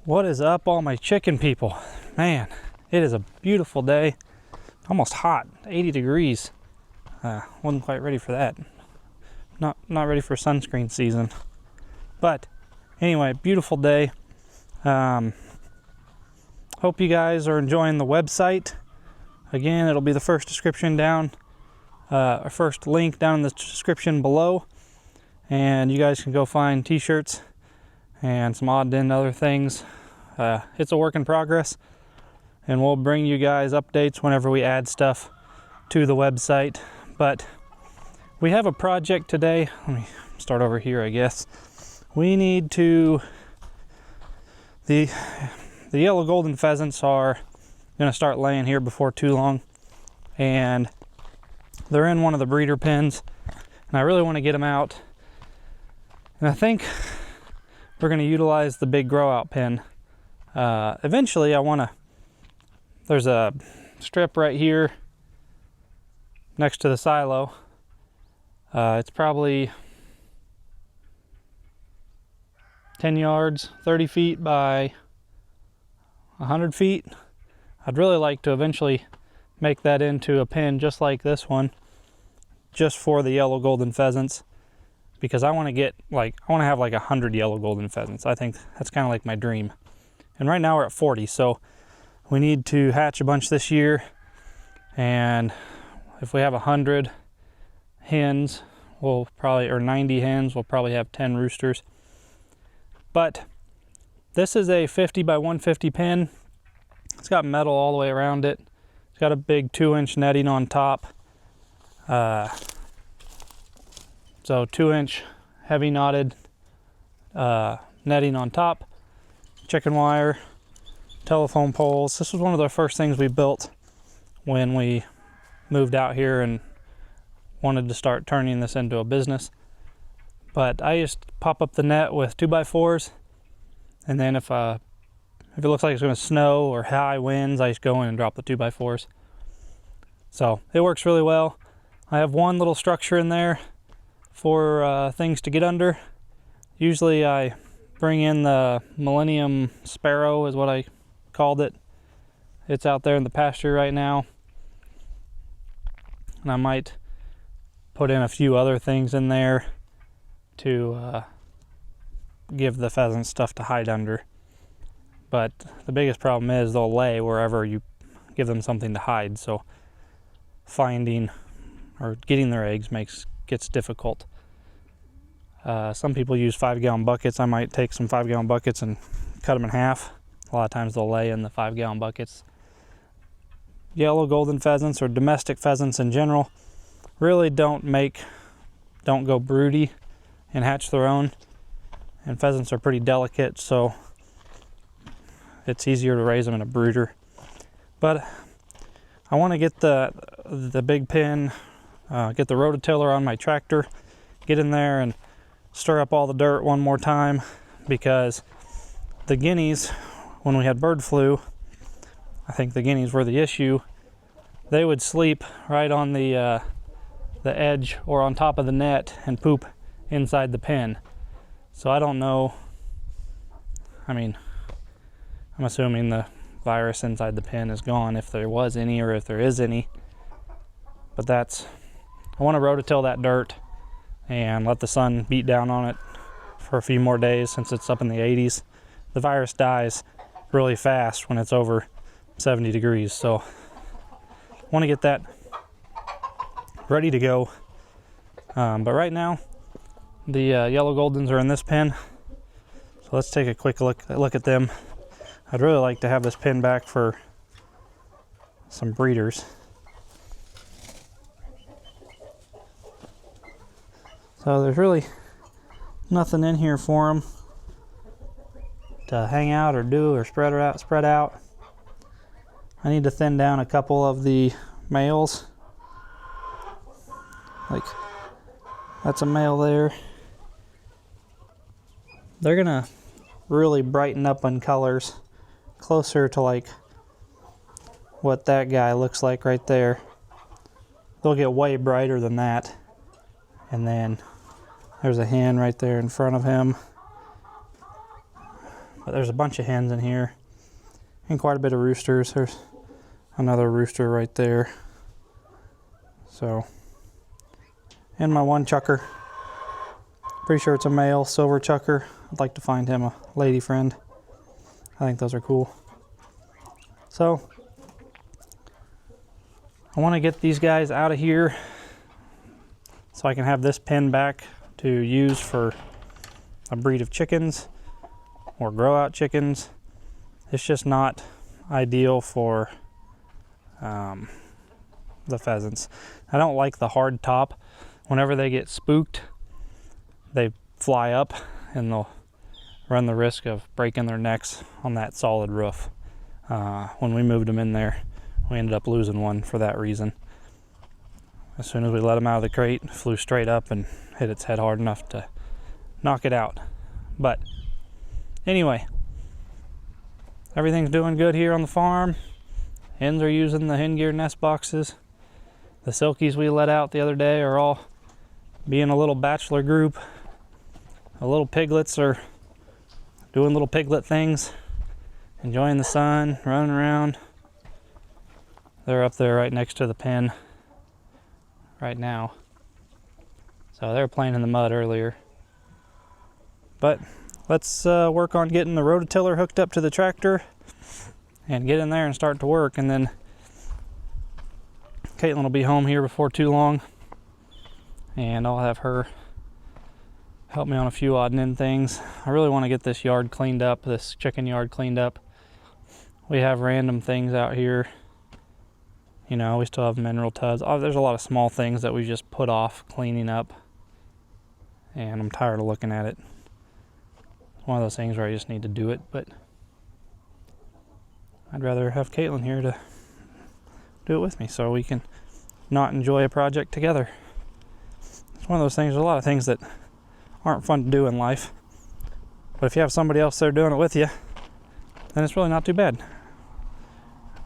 What is up, all my chicken people? Man, it is a beautiful day. Almost hot, 80 degrees. Wasn't quite ready for that. Not ready for sunscreen season. But anyway, beautiful day. Hope you guys are enjoying the website. Again, it'll be the first description down, or first link down in the description below. And you guys can go find t-shirts and some odd and other things. It's a work in progress, and we'll bring you guys updates whenever we add stuff to the website. But we have a project today. Let me start over here, I guess. We need to, the yellow golden pheasants are going to start laying here before too long, and they're in one of the breeder pens, and I really want to get them out. And I think we're going to utilize the big grow out pen. Eventually there's a strip right here next to the silo. It's probably 10 yards, 30 feet by 100 feet. I'd really like to eventually make that into a pen just like this one, just for the yellow golden pheasants. Because I want to have like 100 yellow golden pheasants. I think that's kind of like my dream. And right now we're at 40, so we need to hatch a bunch this year. And if we have 100 hens, or 90 hens, we'll probably have 10 roosters. But this is a 50 by 150 pen. It's got metal all the way around it. It's got a big 2-inch netting on top. So 2-inch heavy knotted netting on top, chicken wire, telephone poles. This was one of the first things we built when we moved out here and wanted to start turning this into a business. But I just pop up the net with 2x4s, and then if it looks like it's going to snow or high winds, I just go in and drop the 2x4s. So it works really well. I have one little structure in there for things to get under. Usually I bring in the Millennium Sparrow, is what I called it. It's out there in the pasture right now. And I might put in a few other things in there to give the pheasants stuff to hide under. But the biggest problem is they'll lay wherever you give them something to hide. So finding or getting their eggs gets difficult. Some people use 5-gallon buckets. I might take some 5-gallon buckets and cut them in half. A lot of times they'll lay in the 5-gallon buckets. Yellow golden pheasants, or domestic pheasants in general, really don't go broody and hatch their own. And pheasants are pretty delicate, so it's easier to raise them in a brooder. But I want to get the big pen, get the rototiller on my tractor, get in there and stir up all the dirt one more time, because the guineas, when we had bird flu, I think the guineas were the issue. They would sleep right on the edge or on top of the net and poop inside the pen. So I don't know. I mean, I'm assuming the virus inside the pen is gone, if there was any or if there is any. But I want to rototill that dirt and let the sun beat down on it for a few more days, since it's up in the 80s. The virus dies really fast when it's over 70 degrees. So I want to get that ready to go. But right now, the yellow goldens are in this pen. So let's take a quick look at them. I'd really like to have this pen back for some breeders. So there's really nothing in here for them to hang out or do or spread out. I need to thin down a couple of the males. Like, that's a male there. They're gonna really brighten up in colors, closer to like what that guy looks like right there. They'll get way brighter than that. And then there's a hen right there in front of him. But but there's a bunch of hens in here and quite a bit of roosters. There's another rooster right there. So, and my one chucker. Pretty sure it's a male silver chucker. I'd like to find him a lady friend. I think those are cool. So, I want to get these guys out of here so I can have this pen back to use for a breed of chickens or grow out chickens. It's just not ideal for the pheasants. I don't like the hard top. Whenever they get spooked, they fly up and they'll run the risk of breaking their necks on that solid roof. When we moved them in there, we ended up losing one for that reason. As soon as we let him out of the crate, flew straight up and hit its head hard enough to knock it out. But anyway, everything's doing good here on the farm. Hens are using the hen gear nest boxes. The silkies we let out the other day are all being a little bachelor group. The little piglets are doing little piglet things, enjoying the sun, running around. They're up there right next to the pen right now. So they were playing in the mud earlier. But let's work on getting the rototiller hooked up to the tractor and get in there and start to work. And then Caitlin will be home here before too long, and I'll have her help me on a few odd and end things. I really want to get this yard cleaned up, this chicken yard cleaned up. We have random things out here. You know, we still have mineral tubs. Oh, there's a lot of small things that we just put off cleaning up, and I'm tired of looking at it. It's one of those things where I just need to do it, but I'd rather have Caitlin here to do it with me so we can not enjoy a project together. It's one of those things, there's a lot of things that aren't fun to do in life, but if you have somebody else there doing it with you, then it's really not too bad.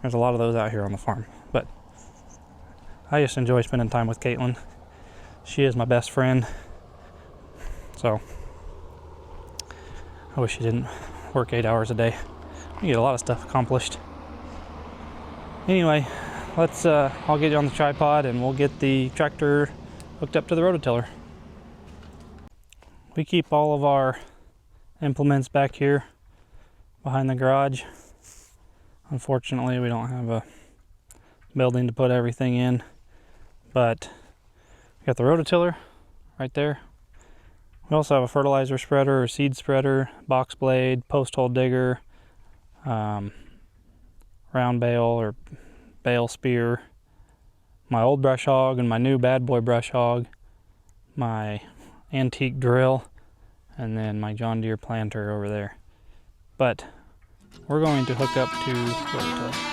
There's a lot of those out here on the farm, but I just enjoy spending time with Caitlin. She is my best friend, so I wish she didn't work 8 hours a day. We get a lot of stuff accomplished. Anyway, I'll get you on the tripod and we'll get the tractor hooked up to the rototiller. We keep all of our implements back here behind the garage. Unfortunately, we don't have a building to put everything in, but we got the rototiller right there. We also have a fertilizer spreader or seed spreader, box blade, post hole digger, round bale or bale spear, my old brush hog and my new bad boy brush hog, my antique drill, and then my John Deere planter over there. But we're going to hook up to rototiller.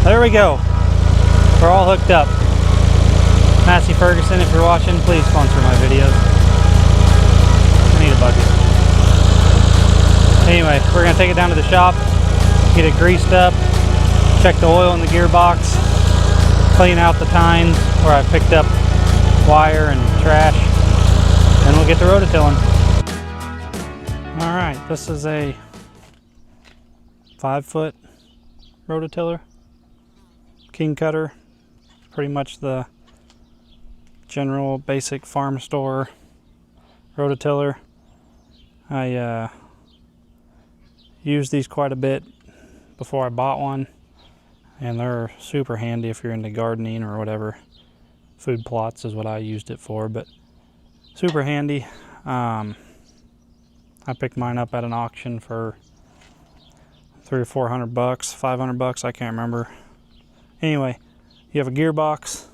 There we go. We're all hooked up. Massey Ferguson, if you're watching, please sponsor my videos. I need a bucket. Anyway, we're going to take it down to the shop, get it greased up, check the oil in the gearbox, clean out the tines where I picked up wire and trash, and we'll get the rototilling. Alright, this is a 5-foot rototiller. King cutter, pretty much the general basic farm store rototiller. I used these quite a bit before I bought one, and they're super handy if you're into gardening or whatever. Food plots is what I used it for, but super handy. I picked mine up at an auction for $300 or $400, $500, I can't remember. Anyway, you have a gearbox,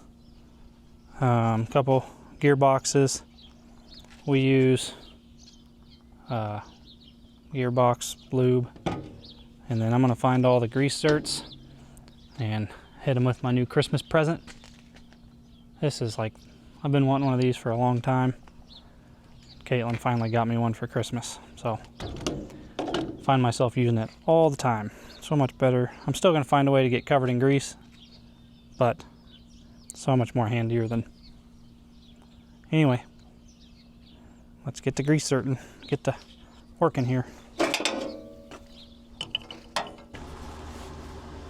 couple gearboxes. We use gearbox lube, and then I'm gonna find all the grease zerts and hit them with my new Christmas present. This is like, I've been wanting one of these for a long time. Caitlin finally got me one for Christmas, so find myself using it all the time. So much better. I'm still gonna find a way to get covered in grease, but so much more handier than. Anyway, let's get the grease zerting, get to working here.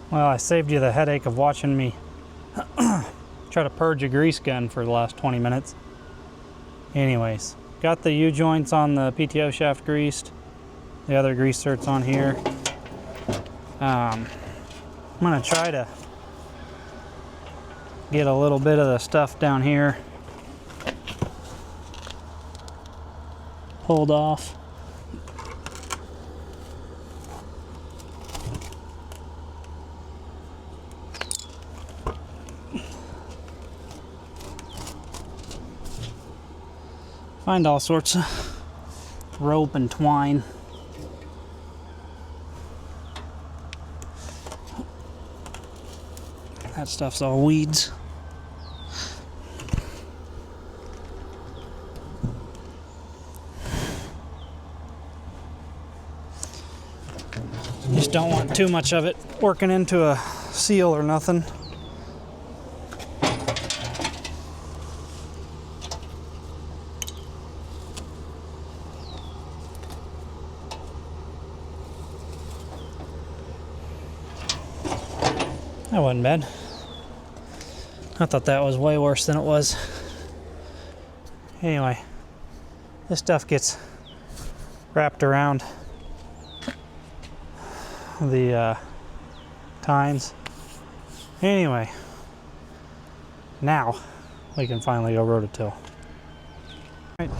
Well, I saved you the headache of watching me try to purge a grease gun for the last 20 minutes. Anyways, got the U-joints on the PTO shaft greased, the other grease zerts on here. I'm gonna try to get a little bit of the stuff down here pulled off. Find all sorts of rope and twine. That stuff's all weeds. Just don't want too much of it working into a seal or nothing. That wasn't bad. I thought that was way worse than it was. Anyway, this stuff gets wrapped around the tines. Anyway, now we can finally go rototill. Right.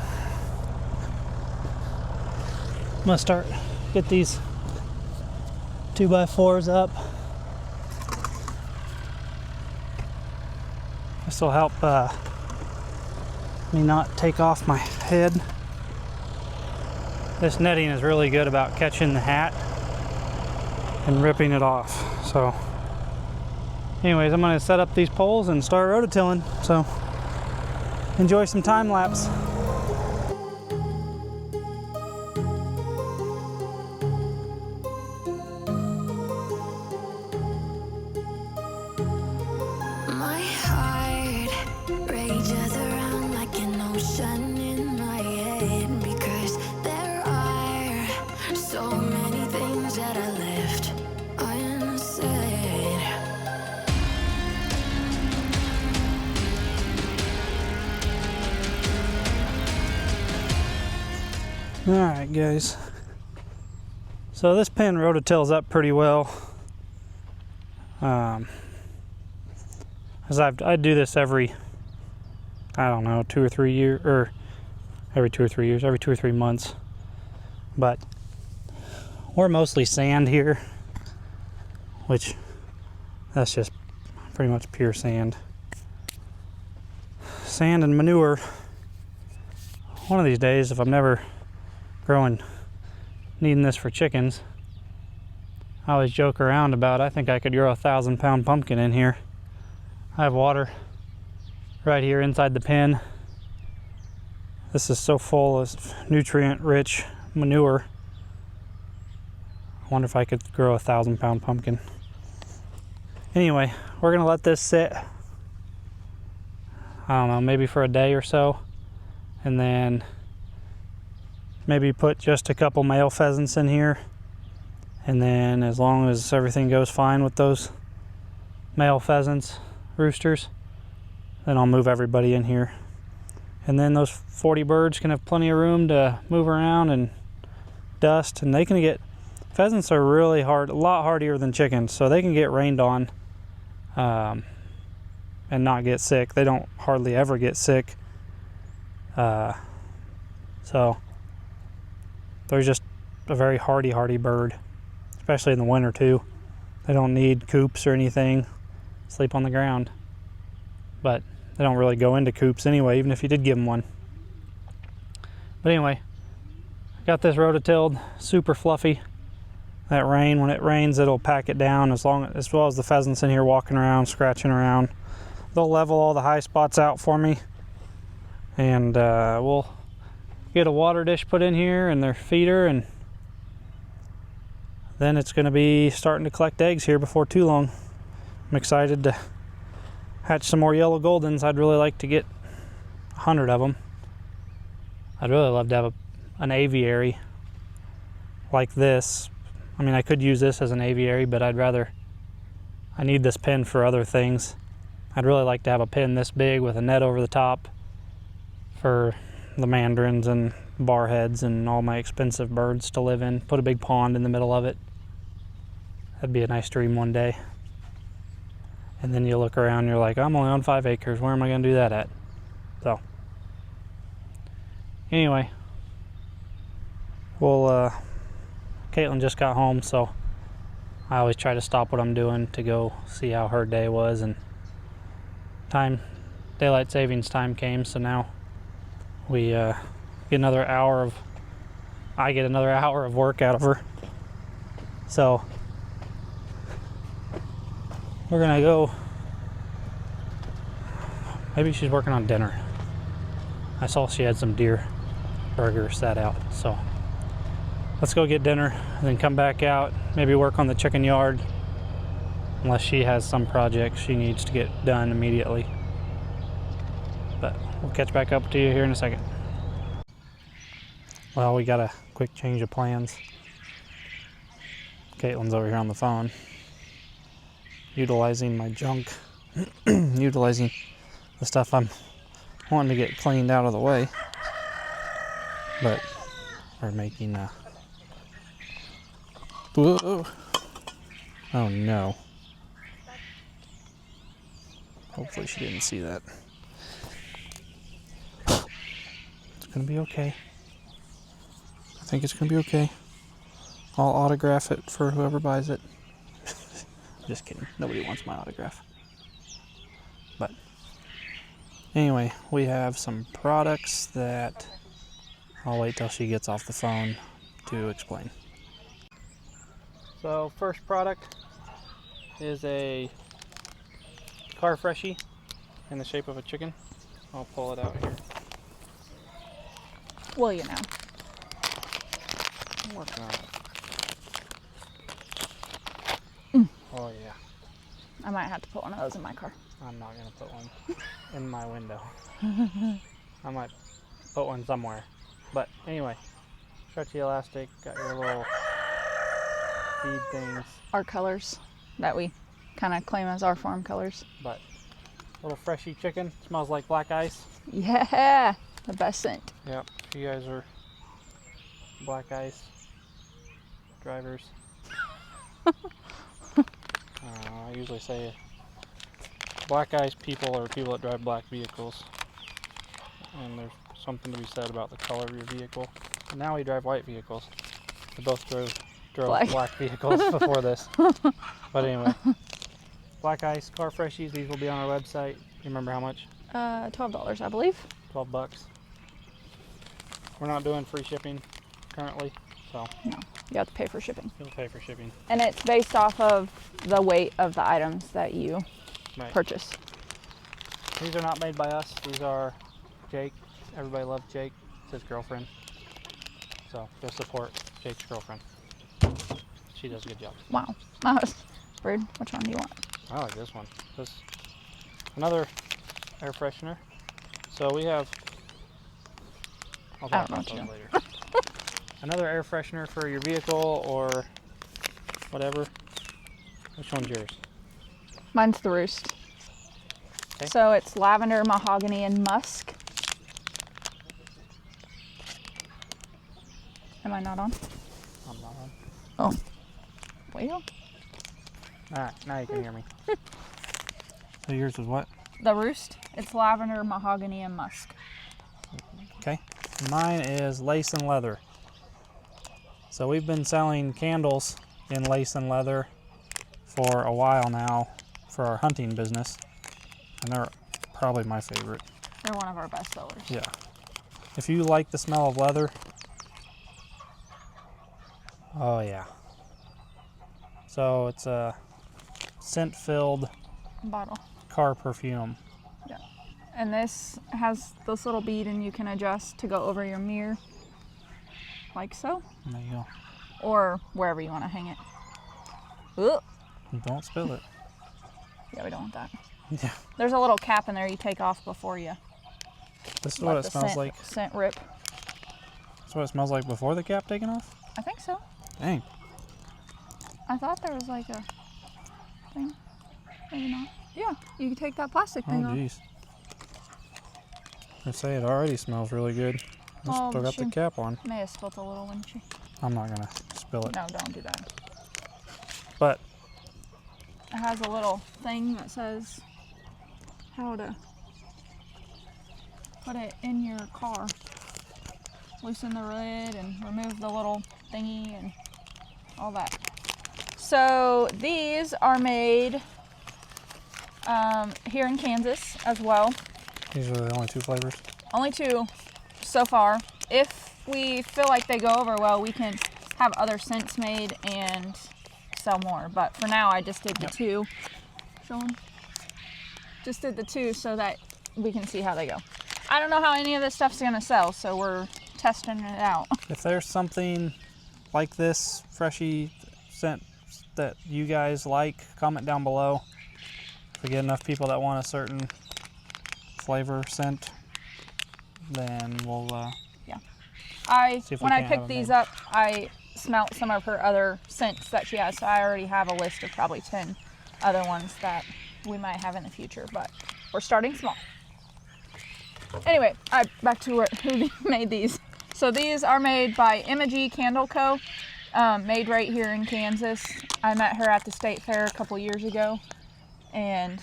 I'm gonna get these 2x4s up. This will help me not take off my head. This netting is really good about catching the hat and ripping it off. So anyways, I'm going to set up these poles and start rototilling. So enjoy some time lapse. Alright guys, so this pin rototills up pretty well. As I do this every, I don't know, 2 or 3 years, or every 2 or 3 years, every 2 or 3 months. But we're mostly sand here, which that's just pretty much pure sand. Sand and manure. One of these days, if I'm never needing this for chickens, I always joke around about, I think I could grow a 1,000-pound pumpkin in here. I have water right here inside the pen. This is so full of nutrient-rich manure. I wonder if I could grow a 1,000-pound pumpkin. Anyway, we're gonna let this sit, I don't know, maybe for a day or so, and then maybe put just a couple male pheasants in here, and then as long as everything goes fine with those male pheasants, roosters, then I'll move everybody in here. And then those 40 birds can have plenty of room to move around and dust, and they can get, pheasants are really hard, a lot hardier than chickens, so they can get rained on and not get sick. They don't hardly ever get sick. So they're just a very hardy bird, especially in the winter too. They don't need coops or anything, sleep on the ground. but they don't really go into coops anyway, even if you did give them one. But anyway, I got this rototilled, super fluffy. That rain, when it rains, it'll pack it down as well as the pheasants in here walking around, scratching around. They'll level all the high spots out for me, and we'll get a water dish put in here and their feeder, and then it's going to be starting to collect eggs here before too long. I'm excited to hatch some more yellow goldens. I'd really like to get 100 of them. I'd really love to have an aviary like this. I mean, I could use this as an aviary, but I need this pen for other things. I'd really like to have a pen this big with a net over the top for the mandarins and barheads and all my expensive birds to live in. Put a big pond in the middle of it. That'd be a nice dream one day. And then you look around and you're like, I'm only on 5 acres. Where am I going to do that at? So, anyway, Caitlin just got home, so I always try to stop what I'm doing to go see how her day was. And daylight savings time came, so now we get another hour of, I get another hour of work out of her. So we're gonna go, maybe she's working on dinner. I saw she had some deer burgers sat out, so let's go get dinner and then come back out, maybe work on the chicken yard, unless she has some project she needs to get done immediately. But we'll catch back up to you here in a second. Well, we got a quick change of plans. Caitlin's over here on the phone, utilizing my junk, utilizing the stuff I'm wanting to get cleaned out of the way. But we're making whoa. Oh no. Hopefully she didn't see that. It's gonna be okay. I think it's gonna be okay. I'll autograph it for whoever buys it. Just kidding. Nobody wants my autograph. But anyway, we have some products that I'll wait till she gets off the phone to explain. So first product is a car freshie in the shape of a chicken. I'll pull it out here. Well, you know. I'm working on it. Oh yeah. I might have to put one of those in my car. I'm not gonna put one in my window. I might put one somewhere. But anyway, stretchy elastic, got your little feed things. Our colors that we kind of claim as our farm colors. But little freshy chicken, smells like black ice. Yeah, the best scent. Yep, if you guys are black ice drivers. I usually say black ice people are people that drive black vehicles. And there's something to be said about the color of your vehicle. And now we drive white vehicles. We both drove black vehicles before this. But anyway, black ice car freshies. These will be on our website. You remember how much? $12, I believe. $12. We're not doing free shipping currently, so no, you have to pay for shipping. You'll pay for shipping. And it's based off of the weight of the items that you purchase. These are not made by us. These are Jake. Everybody loves Jake. It's his girlfriend. So go support Jake's girlfriend. She does a good job. Wow. That was weird. Which one do you want? I like this one. This another air freshener. So we have. I'll talk about those later. Another air freshener for your vehicle or whatever. Which one's yours? Mine's the Roost. Okay. So it's lavender, mahogany, and musk. Am I not on? I'm not on. Oh. Well. Alright, now you can hear me. So yours was what? The Roost. It's lavender, mahogany, and musk. Okay. Mine is lace and leather. So we've been selling candles in lace and leather for a while now for our hunting business. And they're probably my favorite. They're one of our best sellers. Yeah. If you like the smell of leather, oh yeah. So it's a scent-filled Bottle. car perfume. Yeah. And this has this little bead, and you can adjust to go over your mirror, like so. And there you go. Or wherever you want to hang it. Ugh. Don't spill it. Yeah, we don't want that. Yeah. There's a little cap in there you take off before you. This is what it smells like. Scent rip. That's what it smells like before the cap taken off? I think so. Dang. I thought there was like a thing. Maybe not. Yeah, you can take that plastic thing off. Oh, jeez. I say it already smells really good. Oh, Still got the cap on. May have spilt a little, wouldn't she? I'm not gonna spill it. No, don't do that. But it has a little thing that says how to put it in your car. Loosen the lid and remove the little thingy and all that. So these are made here in Kansas as well. these are the only 2 flavors. Only 2 so far. If we feel like they go over well, we can have other scents made and sell more. But for now, I just did the 2. Show 'em. Just did the 2 so that we can see how they go. I don't know how any of this stuff's gonna sell, so we're testing it out. If there's something like this freshy scent that you guys like, comment down below. If we get enough people that want a certain flavor scent, then we'll see if we When I can't have picked them these made. up, I smelt some of her other scents that she has, so I already have a list of probably 10 other ones that we might have in the future, but we're starting small. Anyway, back to who made these. So these are made by Imogee Candle Co., made right here in Kansas. I met her at the state fair a couple years ago, and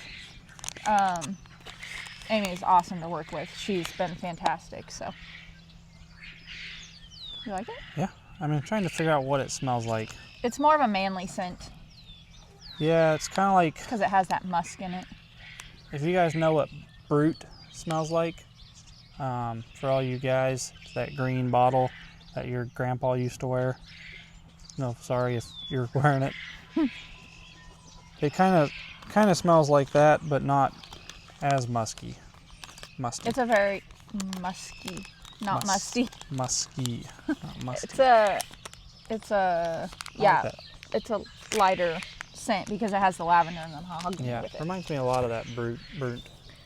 Amy is awesome to work with. She's been fantastic. So you like it? Yeah, I mean, I'm trying to figure out what it smells like. It's more of a manly scent Yeah, it's kind of like, because it has that musk in it. if you guys know what Brute smells like, for all you guys, it's that green bottle that your grandpa used to wear. No, sorry if you're wearing it. It kind of smells like that, but not as musky. Musty. It's a very musky, not musty. Musky, not musty. It's a I yeah, like that. it's a lighter scent because it has the lavender and the mahogany Yeah, with it. reminds me a lot of that Brute.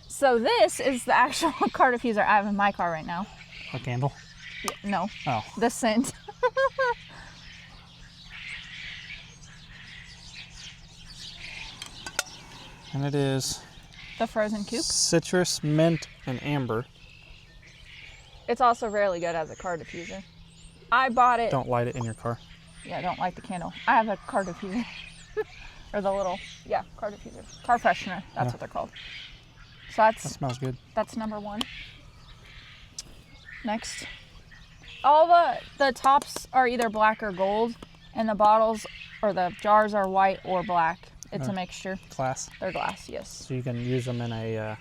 So this is the actual car diffuser I have in my car right now. A candle? No, Oh. the scent. And it is The frozen coupe. citrus, mint, and amber. It's also really good as a car diffuser. I bought it. Don't light it in your car. Yeah, don't light the candle. I have a car diffuser. Or the little, car diffuser. Car freshener, that's what they're called. So That smells good. that's number 1. Next. All the tops are either black or gold, and the bottles or the jars are white or black. It's a mixture. Glass. They're glass, yes. So you can use them in a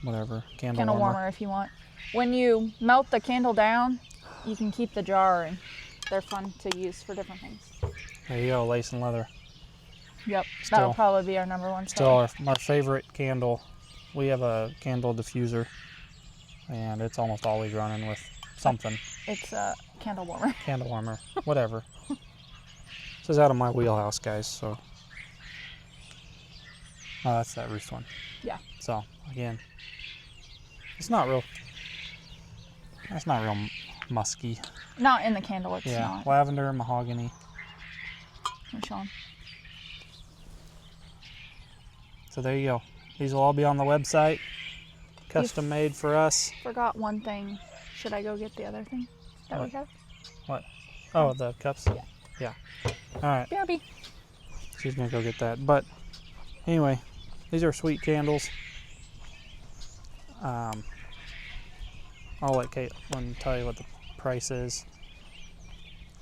whatever, candle Candle warmer if you want. When you melt the candle down, you can keep the jar, and they're fun to use for different things. There you go, lace and leather. Yep, Still- that'll probably be our number 1 Still seller. our favorite candle. We have a candle diffuser, and it's almost always running with something. It's a candle warmer. Candle warmer, whatever. This is out of my wheelhouse, guys, so. Oh, that's that roost one. Yeah. So, again, it's not real musky. Not in the candle, it's Yeah, not. lavender and mahogany. Let me show 'em. So there you go. These will all be on the website. Custom made for us. Forgot one thing. Should I go get the other thing that we What? have? What? Oh, the cups? Yeah. All right. BRB. She's going to go get that. But anyway, these are sweet candles. I'll let Caitlin tell you what the price is.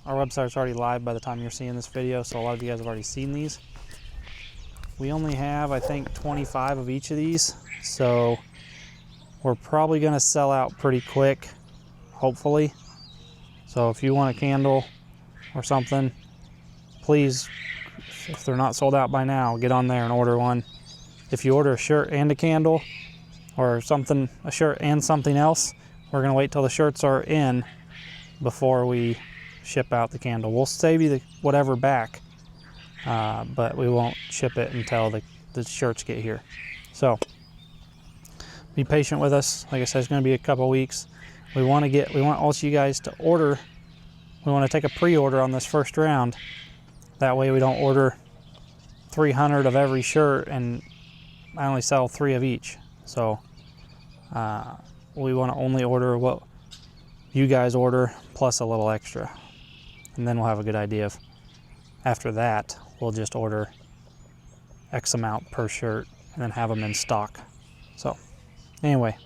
Our website's already live by the time you're seeing this video, so a lot of you guys have already seen these. we only have, I think, 25 of each of these. So we're probably going to sell out pretty quick, hopefully. So if you want a candle or something, please, if they're not sold out by now, get on there and order one. If you order a shirt and a candle or something, a shirt and something else, we're going to wait till the shirts are in before we ship out the candle. We'll save you whatever back, but we won't ship it until the shirts get here. So be patient with us. Like I said, it's going to be a couple weeks. We want also you guys to order. We want to take a pre-order on this first round. That way we don't order 300 of every shirt and I only sell 3 of each. So we want to only order what you guys order plus a little extra. And then we'll have a good idea of, after that, we'll just order X amount per shirt and then have them in stock. So anyway,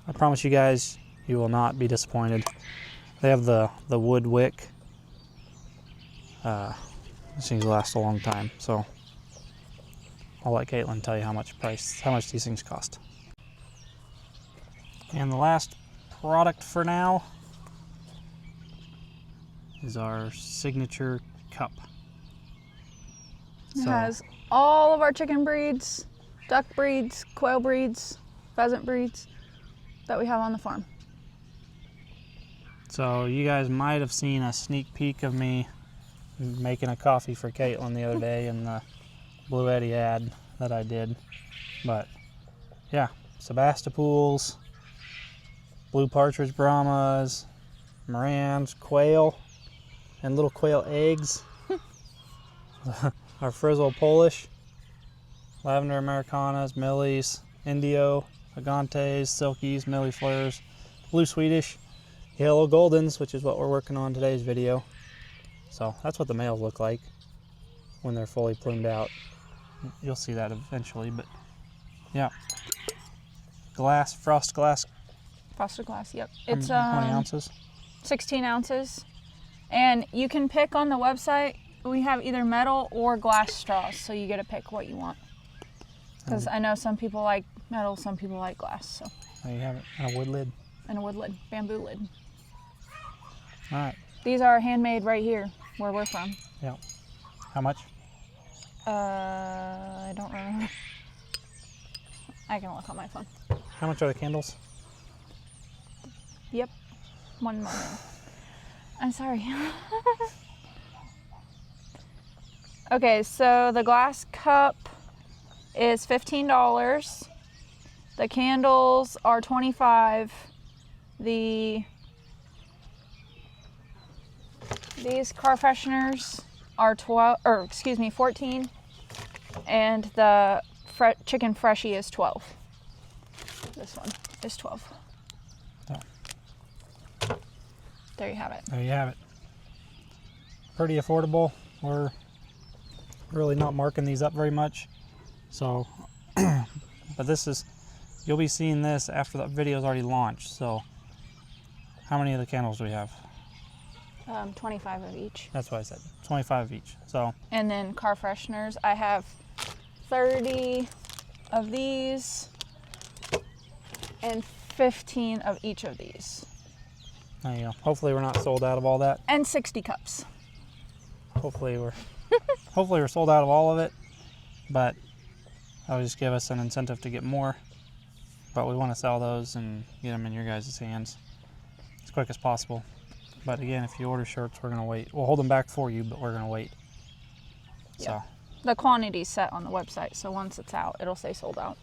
I promise you guys, you will not be disappointed. They have the wood wick. These things last a long time, so I'll let Caitlin tell you how much these things cost. And the last product for now is our signature cup. It has all of our chicken breeds, duck breeds, quail breeds, pheasant breeds that we have on the farm. So you guys might have seen a sneak peek of me making a coffee for Caitlin the other day in the Blue Eddy ad that I did. But yeah, Sebastopools, blue partridge Brahmas, Morans, quail, and little quail eggs. Our Frizzle Polish, Lavender Americanas, Millies, Indio, Agantes, Silkies, Millie Fleurs, Blue Swedish, Yellow Goldens, which is what we're working on today's video. So that's what the males look like when they're fully plumed out. You'll see that eventually, but yeah. Glass, frosted glass. Frosted glass, yep. It's 20 ounces. 16 ounces. And you can pick on the website. We have either metal or glass straws, so you get to pick what you want. Because I know some people like metal, some people like glass. So There you have it, and a wood lid. And a wood lid, bamboo lid. All right. These are handmade right here, where we're from. Yeah. How much? I don't remember. I can look on my phone. How much are the candles? Yep. One moment. I'm sorry. Okay, so the glass cup is $15. The candles are $25. These car fresheners are $14, and the chicken freshie is $12. This one is $12. Oh. There you have it. There you have it. Pretty affordable. We're really not marking these up very much, so but this is, you'll be seeing this after the video's already launched. So how many of the candles do we have? 25 of each. That's what I said, 25 of each. So, and then car fresheners, I have 30 of these and 15 of each of these. there you go. Hopefully we're not sold out of all that. And 60 cups. Hopefully we're sold out of all of it, but that'll just give us an incentive to get more. But we want to sell those and get them in your guys' hands as quick as possible. But again, if you order shirts, we're going to wait. We'll hold them back for you, but we're going to wait. Yeah. So, the quantity's set on the website, so once it's out, it'll say sold out.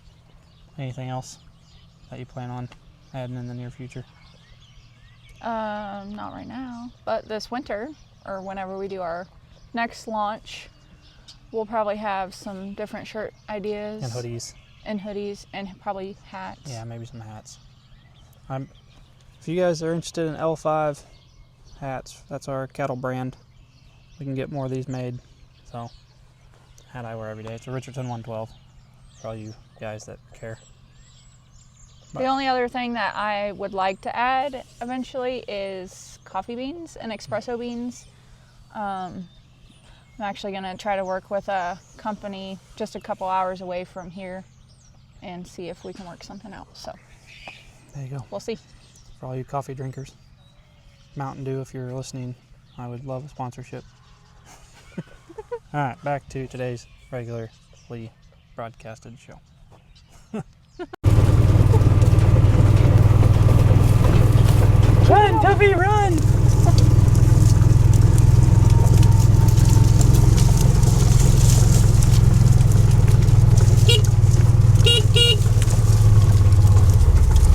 anything else that you plan on adding in the near future? Not right now, but this winter, or whenever we do our next launch, we'll probably have some different shirt ideas. And hoodies. And hoodies, and probably hats. Yeah, maybe some hats. If you guys are interested in L5 hats, that's our cattle brand. We can get more of these made. So, hat I wear every day. It's a Richardson 112 for all you guys that care. The only other thing that I would like to add eventually is coffee beans and espresso beans. I'm actually going to try to work with a company just a couple hours away from here and see if we can work something out. So there you go. We'll see. For all you coffee drinkers, Mountain Dew, if you're listening, I would love a sponsorship. All right, back to today's regularly broadcasted show. Run, Tuffy, run!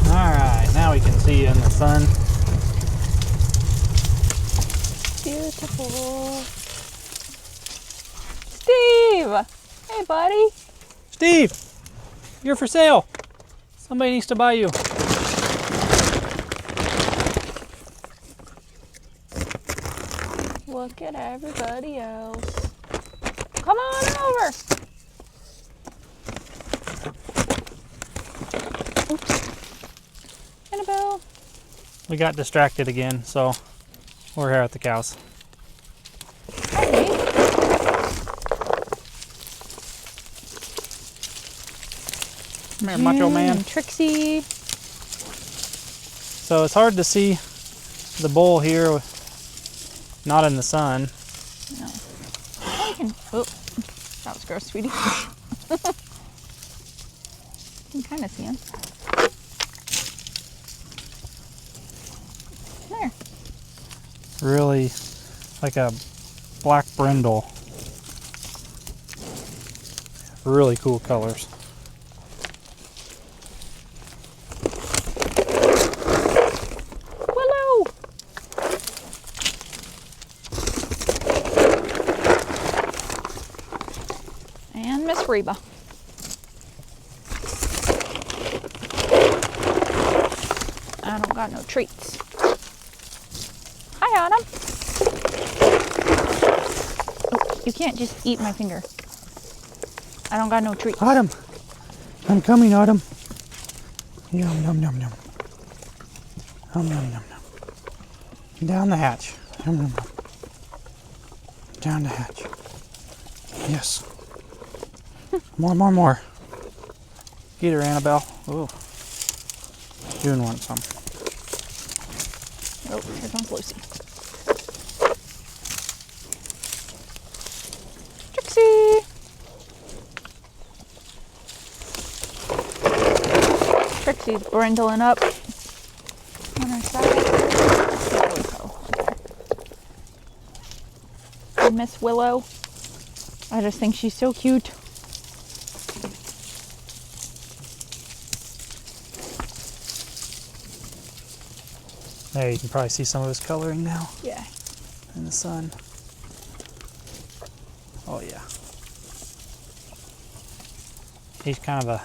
Alright, now we can see you in the sun. Beautiful. Steve! Hey, buddy. Steve! You're for sale! Somebody needs to buy you. Look at everybody else. Come on over! Oops. Annabelle. We got distracted again, so we're here at the cows. Hi, Nate. Come here, macho man. Trixie. So it's hard to see the bull here, not in the sun. No. Oh, that was gross, sweetie. You can kind of see him. There. Really like a black brindle. Really cool colors. Willow! And Miss Reba. I don't got no treats. Hi, Autumn. Oh, you can't just eat my finger. I don't got no treats. Autumn! I'm coming, Autumn. Yum, yum, yum, yum. Yum, yum, yum, yum. Down the hatch. Yum, yum, yum. Down the hatch. Yes. More. Get her, Annabelle. Ooh. June wants some. Oh, here comes Lucy. Trixie! Trixie's brindling up on her side. There we go. And Miss Willow. I just think she's so cute. There, you can probably see some of his coloring now Yeah. in the sun. Oh yeah. He's kind of a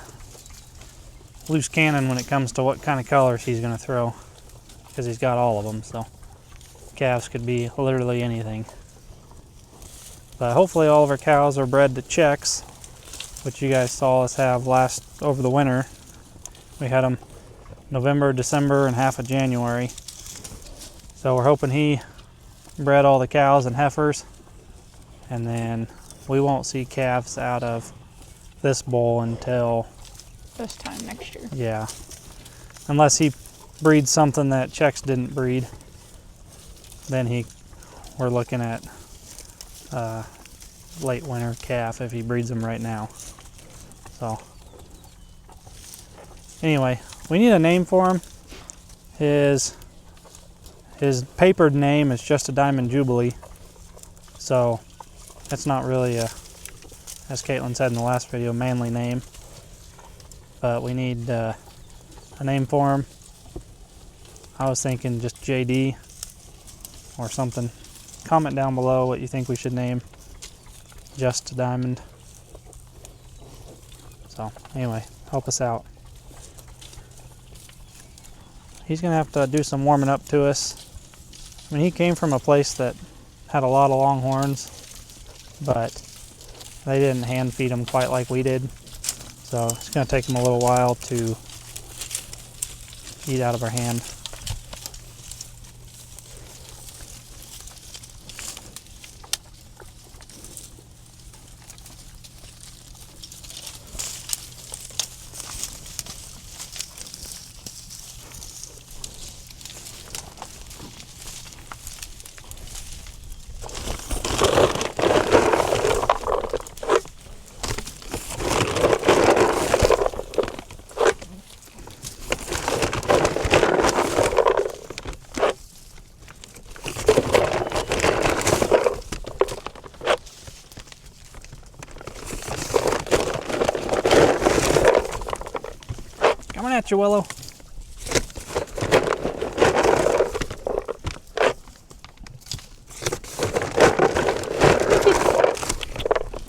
loose cannon when it comes to what kind of colors he's going to throw, because he's got all of them, so calves could be literally anything. But hopefully all of our cows are bred to checks, which you guys saw us have over the winter. We had them November, December, and half of January. So we're hoping he bred all the cows and heifers, and then we won't see calves out of this bull until This time next year. yeah, unless he breeds something that checks didn't breed, then we're looking at late winter calf if he breeds them right now. So anyway, we need a name for him. His papered name is just a Diamond Jubilee, so it's not really a, as Caitlin said in the last video, manly name. But we need a name for him. I was thinking just JD or something. Comment down below what you think we should name Just a Diamond. So anyway, help us out. He's gonna have to do some warming up to us. I mean, he came from a place that had a lot of longhorns, but they didn't hand feed him quite like we did. So it's gonna take him a little while to eat out of our hand. at you, Willow.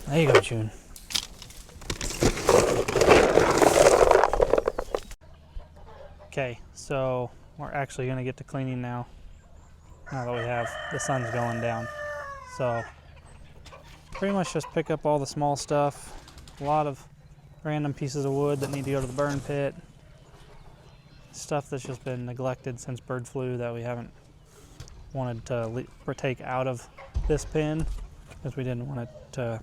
There you go, June. Okay, so we're actually going to get to cleaning now that we have the sun's going down. So pretty much just pick up all the small stuff, a lot of random pieces of wood that need to go to the burn pit, stuff that's just been neglected since bird flu that we haven't wanted to take out of this pen because we didn't want it to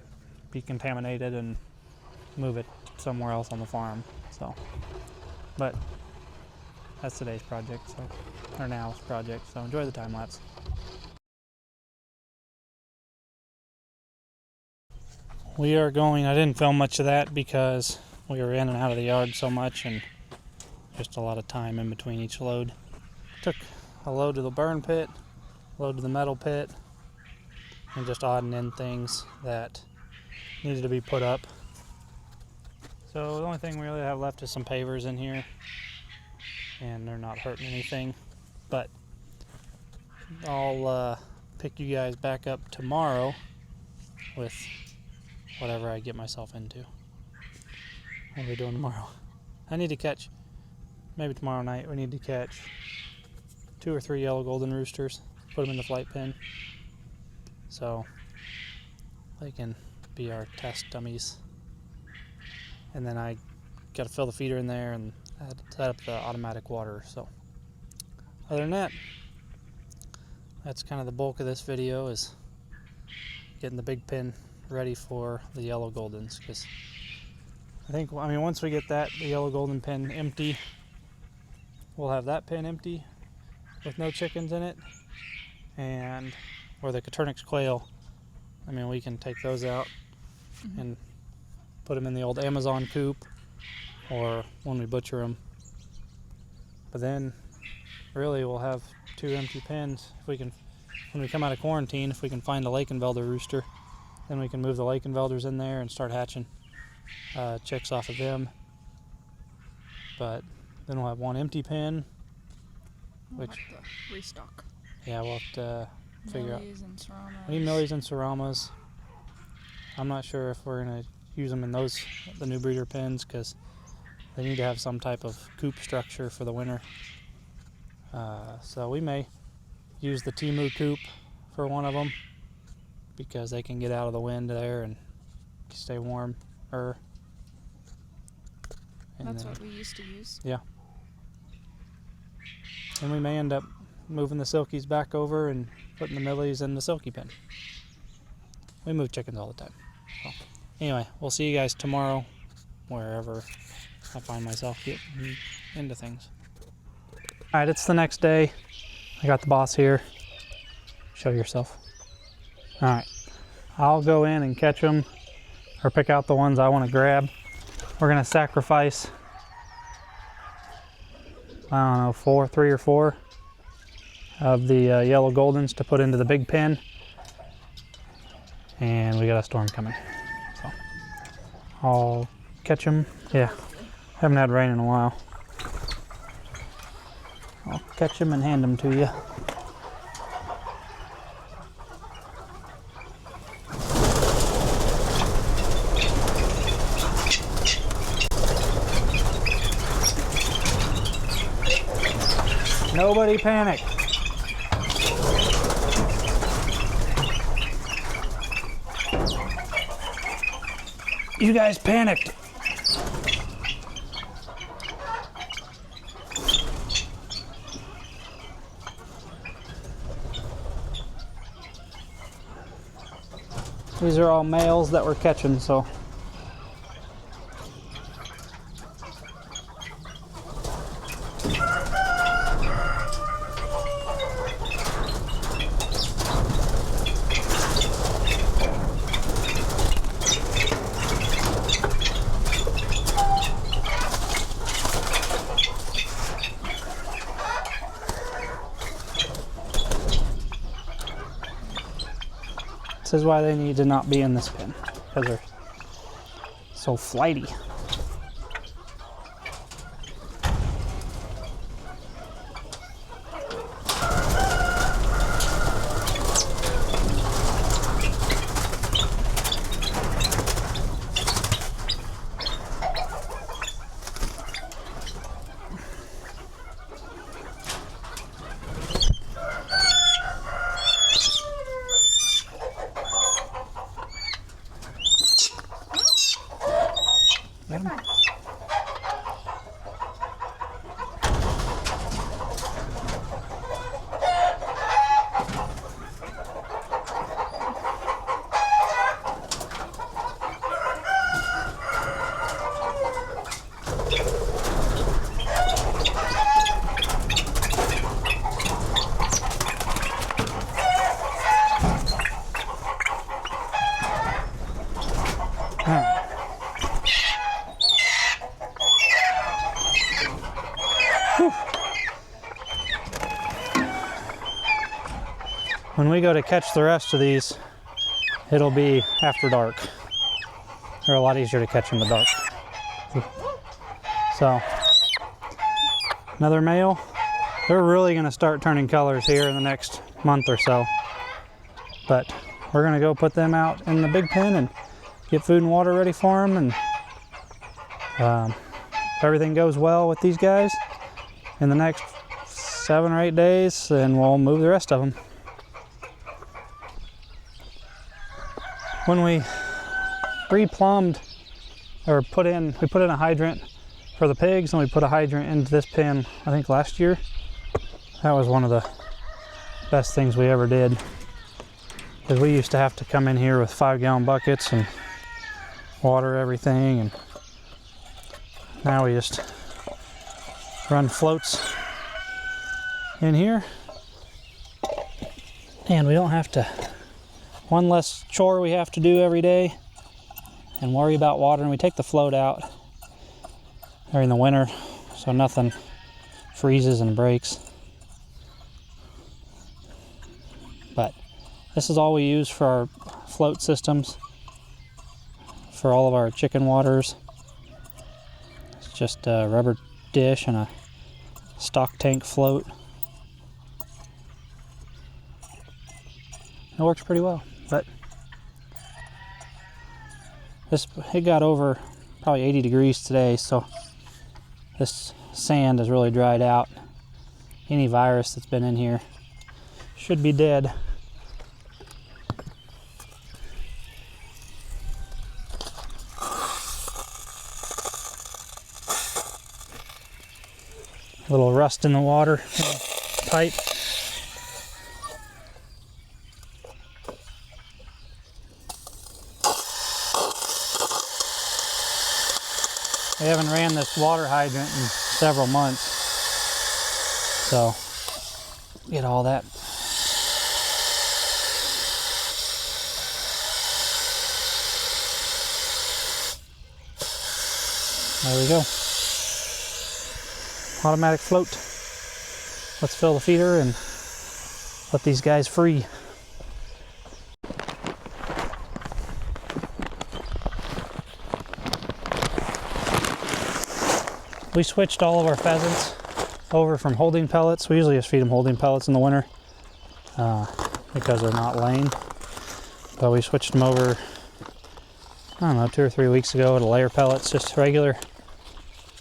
be contaminated and move it somewhere else on the farm. So, but that's today's project, so, or now's project, so enjoy the time lapse. We are going, I didn't film much of that because we were in and out of the yard so much and just a lot of time in between each load. Took a load to the burn pit, load to the metal pit, and just odd and end things that needed to be put up. So the only thing we really have left is some pavers in here, and they're not hurting anything, but I'll pick you guys back up tomorrow with whatever I get myself into. What are we doing tomorrow? I need to catch, maybe tomorrow night, we need to catch 2 or 3 yellow golden roosters, put them in the flight pen, so they can be our test dummies. And then I got to fill the feeder in there and set up the automatic water. So other than that, that's kind of the bulk of this video, is getting the big pen ready for the yellow goldens, because I think, I mean, once we get that, the yellow golden pen empty, we'll have that pen empty with no chickens in it, and or the Coturnix quail, I mean, we can take those out and put them in the old Amazon coop, or when we butcher them. But then really we'll have 2 empty pens. If we can, when we come out of quarantine, if we can find a Lakenvelder rooster, then we can move the Lakenvelders in there and start hatching chicks off of them. But then we'll have 1 empty pen, We'll which have to restock. yeah, we'll have to figure out. And Saramas. We need millies and Saramas. I'm not sure if we're gonna use them in those, the new breeder pens, because they need to have some type of coop structure for the winter. So we may use the Timu coop for one of them, because they can get out of the wind there and stay warm. That's what we used to use. Yeah. And we may end up moving the silkies back over and putting the millies in the silky pen. We move chickens all the time. So anyway, we'll see you guys tomorrow, wherever I find myself getting into things. All right, it's the next day. I got the boss here. Show yourself. All right, I'll go in and catch them, or pick out the ones I want to grab. We're gonna sacrifice, I don't know, 3 or 4 of the yellow goldens to put into the big pen. And we got a storm coming. So I'll catch them. Yeah, haven't had rain in a while. I'll catch them and hand them to you. Nobody panic. You guys panicked. These are all males that we're catching, so. This is why they need to not be in this pen, because they're so flighty. when we go to catch the rest of these, it'll be after dark. They're a lot easier to catch in the dark. So, another male. They're really going to start turning colors here in the next month or so. But we're going to go put them out in the big pen and get food and water ready for them. And if everything goes well with these guys in the next 7 or 8 days, then we'll move the rest of them. When we re-plumbed or we put in a hydrant for the pigs, and we put a hydrant into this pen, I think last year. That was one of the best things we ever did, because we used to have to come in here with 5-gallon buckets and water everything, and now we just run floats in here, and we don't have to, one less chore we have to do every day and worry about water. And we take the float out during the winter so nothing freezes and breaks. But this is all we use for our float systems for all of our chicken waters. It's just a rubber dish and a stock tank float. It works pretty well, but it got over probably 80 degrees today, so this sand has really dried out. Any virus that's been in here should be dead. A little rust in the water pipe. We haven't ran this water hydrant in several months, so get all that. There we go. Automatic float. Let's fill the feeder and let these guys free. We switched all of our pheasants over from holding pellets. We usually just feed them holding pellets in the winter because they're not laying. But we switched them over, I don't know, 2 or 3 weeks ago to layer pellets, just regular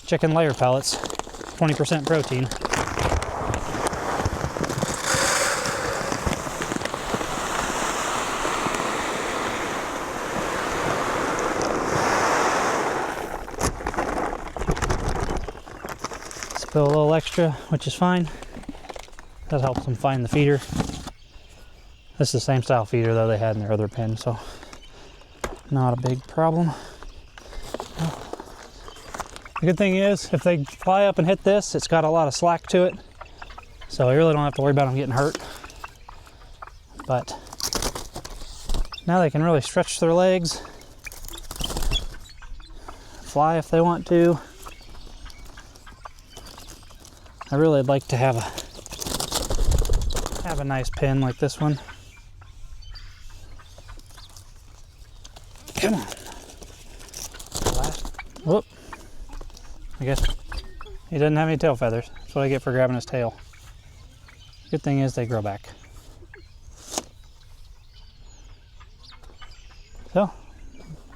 chicken layer pellets, 20% protein. Spill a little extra, which is fine. That helps them find the feeder. This is the same style feeder though they had in their other pen, so not a big problem. The good thing is, if they fly up and hit this, it's got a lot of slack to it, so we really don't have to worry about them getting hurt. But now they can really stretch their legs, fly if they want to. I really would like to have a nice pen like this one. Come on. Whoop. I guess he doesn't have any tail feathers. That's what I get for grabbing his tail. Good thing is they grow back. So,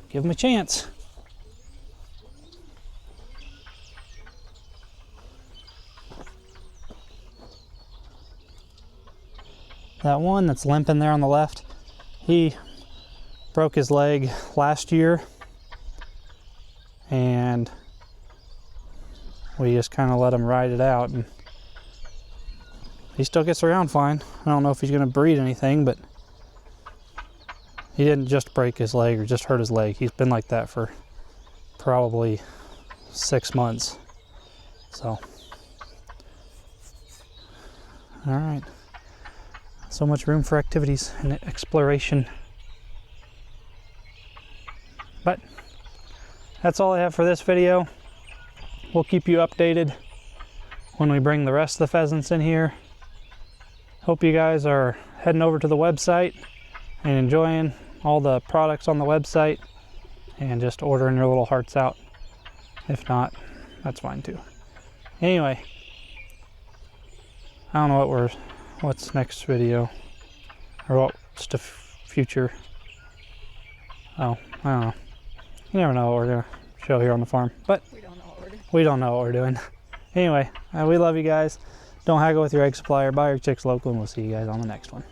give him a chance. That one that's limping there on the left, he broke his leg last year, and we just kind of let him ride it out, and he still gets around fine. I don't know if he's going to breed anything, but he didn't just break his leg or just hurt his leg. He's been like that for probably 6 months. So, all right. So much room for activities and exploration. But that's all I have for this video. We'll keep you updated when we bring the rest of the pheasants in here. Hope you guys are heading over to the website and enjoying all the products on the website and just ordering your little hearts out. If not, that's fine too. Anyway, I don't know what's next video or what's the future. Oh, I don't know. You never know what we're gonna show here on the farm, but We don't know what we're doing. we don't know what we're doing. Anyway, we love you guys. Don't haggle with your egg supplier. Buy your chicks local, and we'll see you guys on the next one.